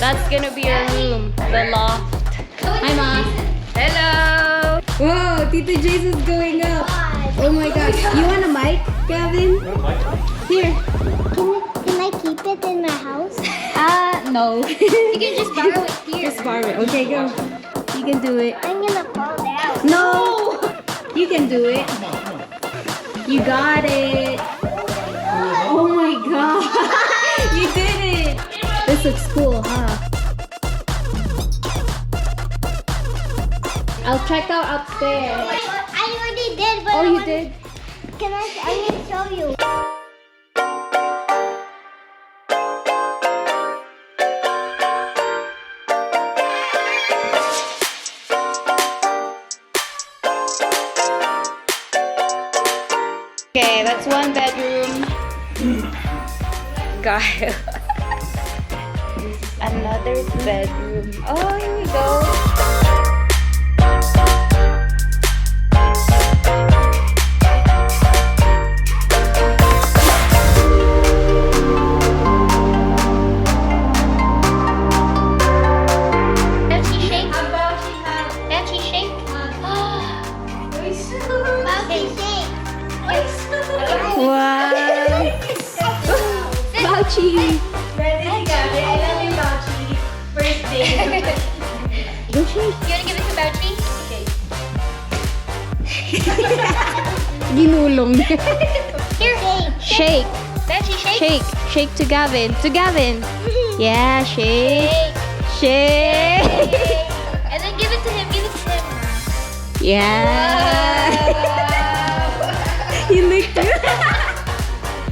that's gonna be our room, the loft. Hi, Mom. Hello. Whoa, Tito Jason's going up. Oh my gosh. You want a mic, Gavin? Here. Can I keep it in my house? No. You can just borrow it here. Just borrow it. Okay, go. You can do it. I'm gonna fall down. No. You can do it. You got it. Oh my god. You did it. This looks cool, huh? I'll check out upstairs. I already did, but Oh, you did? I'm gonna show you. Okay, that's one bedroom. Guy. Another bedroom. Oh, here we go. Wow! Bouchie! Ready, got it. I love you, Bouchie. First day. Bouchie? You wanna give it to Bouchie? Ginulong. Here. Shake. Bouchie, shake. Shake. Shake to Gavin. To Gavin. Yeah, shake. Shake. And then give it to him. Give it to him. Yeah. You licked it.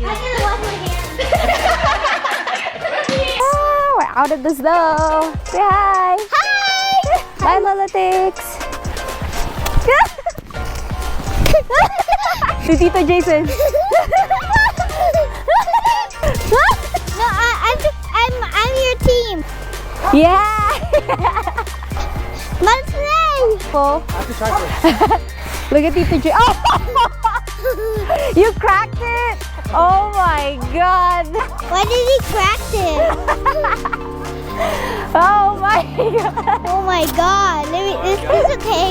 I'm gonna wash my hands. Oh, we're out of the snow. Say hi. Hi! Bye, Lolatix. Si Tito Jason. No, I'm your team. Yeah. Let's play. Oh. Look at Tito Jason. Oh. You cracked it. Oh my god. Why did he crack it? Oh my god. Oh my god. Is this okay?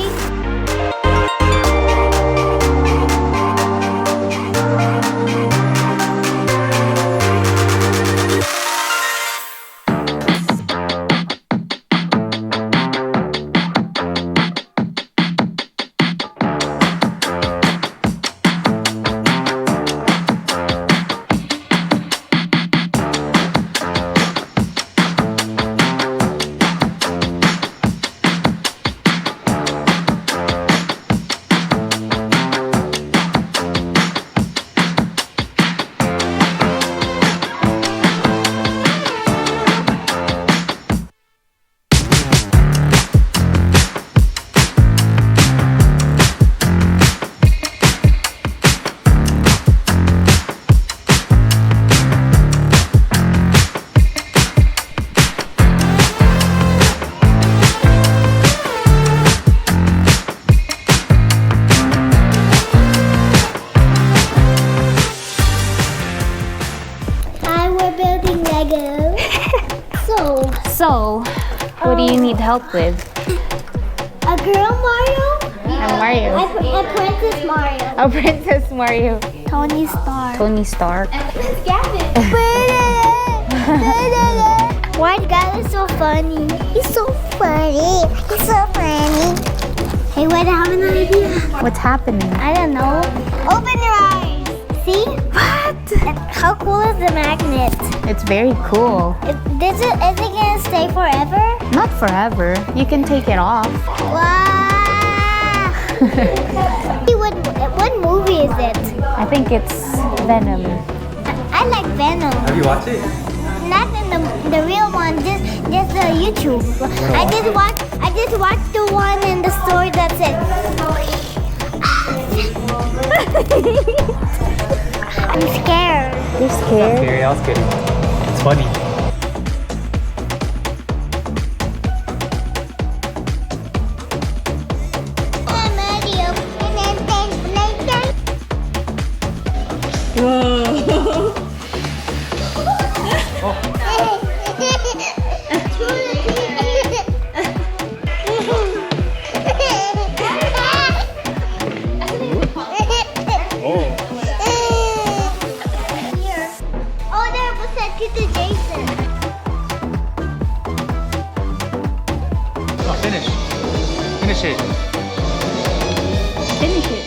We're building Lego. So, what do you need help with? A girl Mario? And Mario. A Princess Mario. A Princess Mario. Tony Stark. Tony Stark. And Prince Gavin. White guy is so funny. He's so funny. He's so funny. Hey, wait, I have an idea. What's happening? I don't know. Open your eyes. See? What? How cool is the magnet? It's very cool. Is it gonna stay forever? Not forever. You can take it off. Wow! what movie is it? I think it's Venom. I like Venom. Have you watched it? Not in the real one, just the YouTube. I just watched the one in the story that said. I'm scared. You're Not scared? scary, I was kidding. It's funny. Whoa. said Tito Jason. Oh, finish. Finish it. Finish it.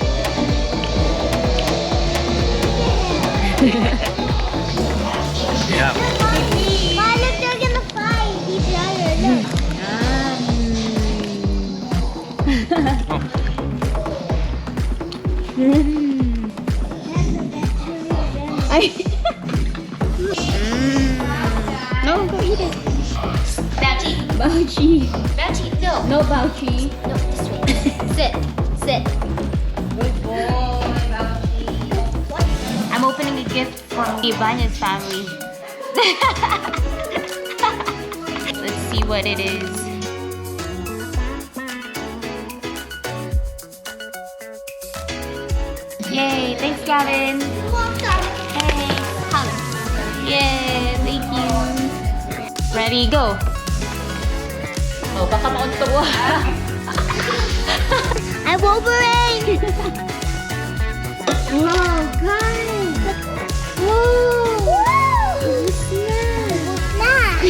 Yeah. Why look, they're gonna fight each other. Look. No, go eat it. Bouchy. Bouchy. Bouchy, no. No Bouchy. No, this way. Sit. Sit. Good boy, Bouchy. I'm opening a gift from Ibanez family. Let's see what it is. Yay, thanks Gavin. Welcome. Hey, hug. Yay, thank you. Ready, go. Oh, baka maunto. I'm Wolverine. Wow, guys. Whoa. Snap.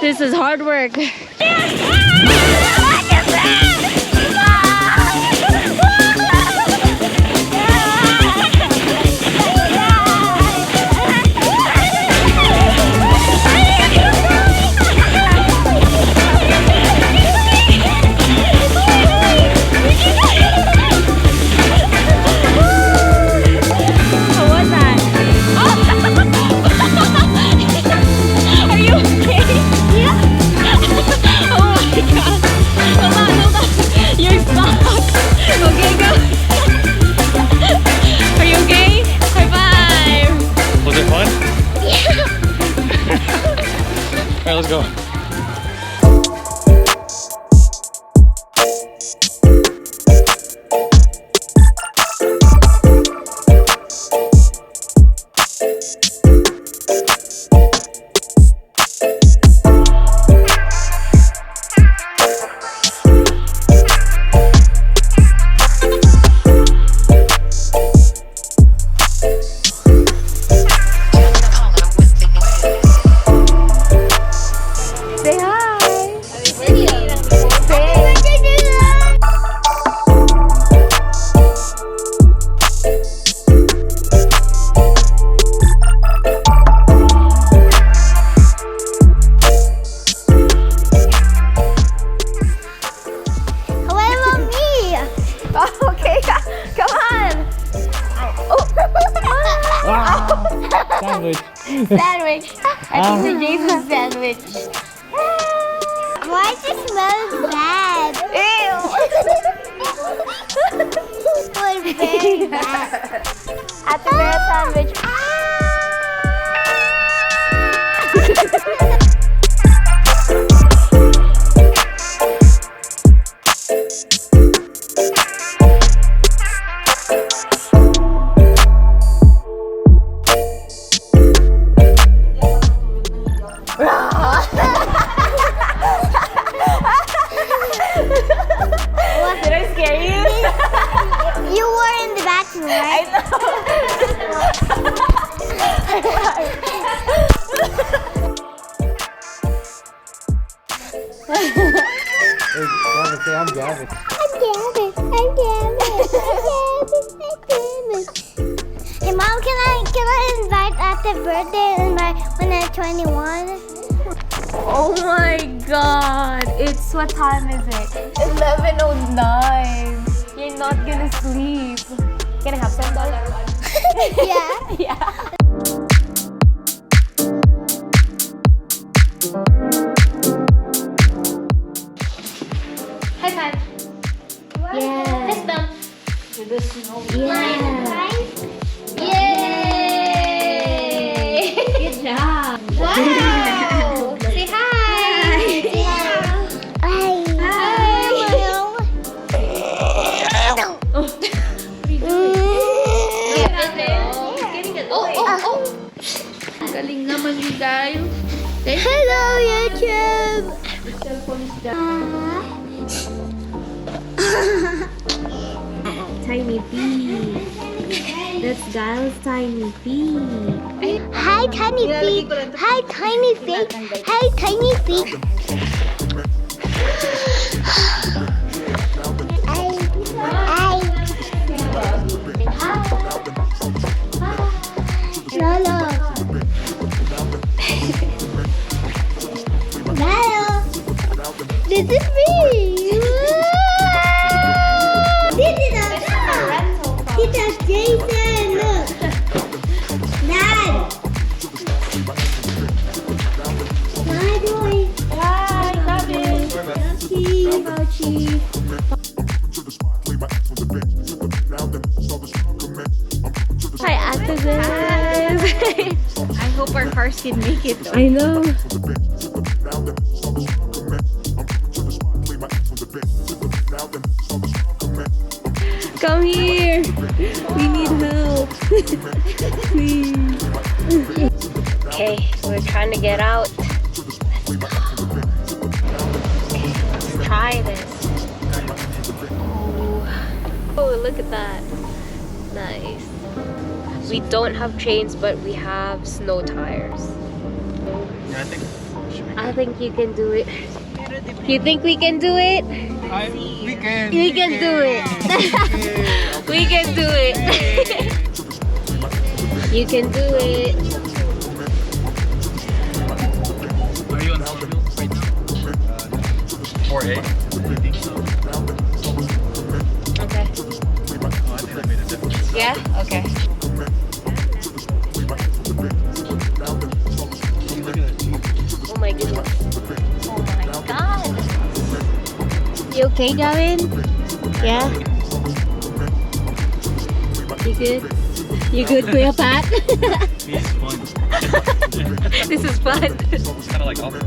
This is hard work. Are you okay? Yeah. Oh my god. Hold on, hold on. Sandwich. Sandwich. I think the Jason's sandwich. Why does it smell bad? Ew. It was very bad. At the bear sandwich. Did I scare you? You were in the bathroom, right? Hey, Gavin, say I'm Gavin. I'm Gavin. I'm Gavin. I'm Gavin. Hey, Mom, can I invite at the birthday when I'm 21? Oh my god. It's what time is it? 11:09. You're not gonna sleep. Can I have $7? Yeah. Yeah. High five. Yeah. Fist bump. Yeah. Yay! Good job. Wow! Say hi! Galing naman you guys. Hello, YouTube. Tiny bee. That's Giles' tiny bee. Hi, tiny feet. Hi, tiny feet. Hi, tiny feet. Lolo. Lolo. This is me. This is Jason. Look. Dad. Hi, boy. Hi, Gavin. Mochi. Hi, activists. I hope our cars can make it though. I know. Come here. We need help. Please. Okay, we're trying to get out. Let's go. Okay, let's try this. Oh, look at that. Nice. We don't have chains, but we have snow tires. Yeah, I think it should be I think you can do it. You think we can do it? we can. We can do it. We can do it. You can do it. Are you on Hell Wheels right now? 4A? I think so. Okay. Oh, I think that made a difference. Yeah? Okay. Look at that Jeep. Oh my goodness. Oh my god. You okay, Gavin? Yeah? You good? You good, Kuya Pat? This is fun. This is fun. It's kind of like off-road.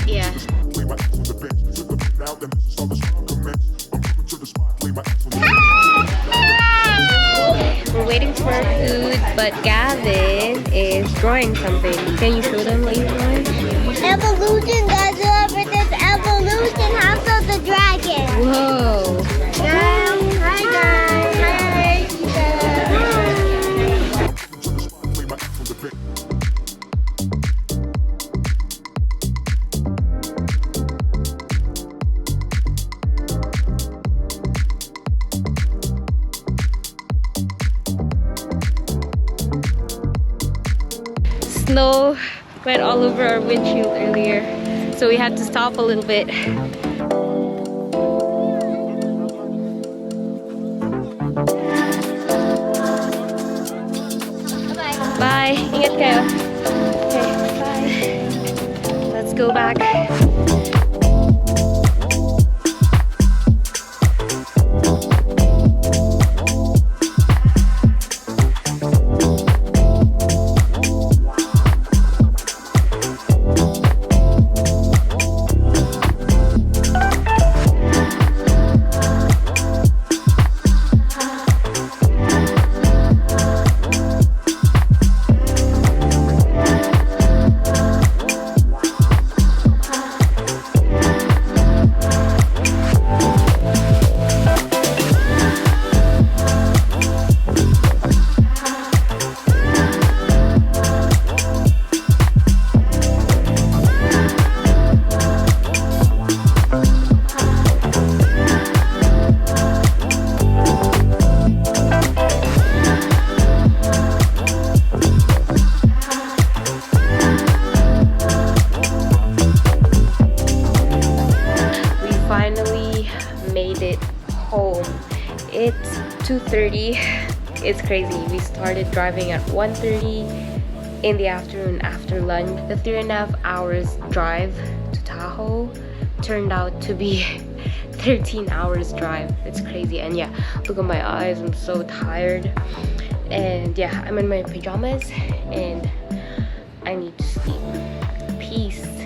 Yeah. We're waiting for our food, but Gavin is drawing something. Can you show them what you're drawing? Evolution, guys. Remember this evolution house of the dragon. Whoa. Hi, guys. Snow went all over our windshield earlier, so we had to stop a little bit. Bye. Ingat kayo. Okay, bye. Let's go back. Made it home. It's 2:30. It's crazy. We started driving at 1:30 in the afternoon after lunch. The 3.5 hours drive to Tahoe turned out to be 13 hours drive. It's crazy. And yeah, look at my eyes. I'm so tired. And yeah, I'm in my pajamas and I need to sleep. Peace.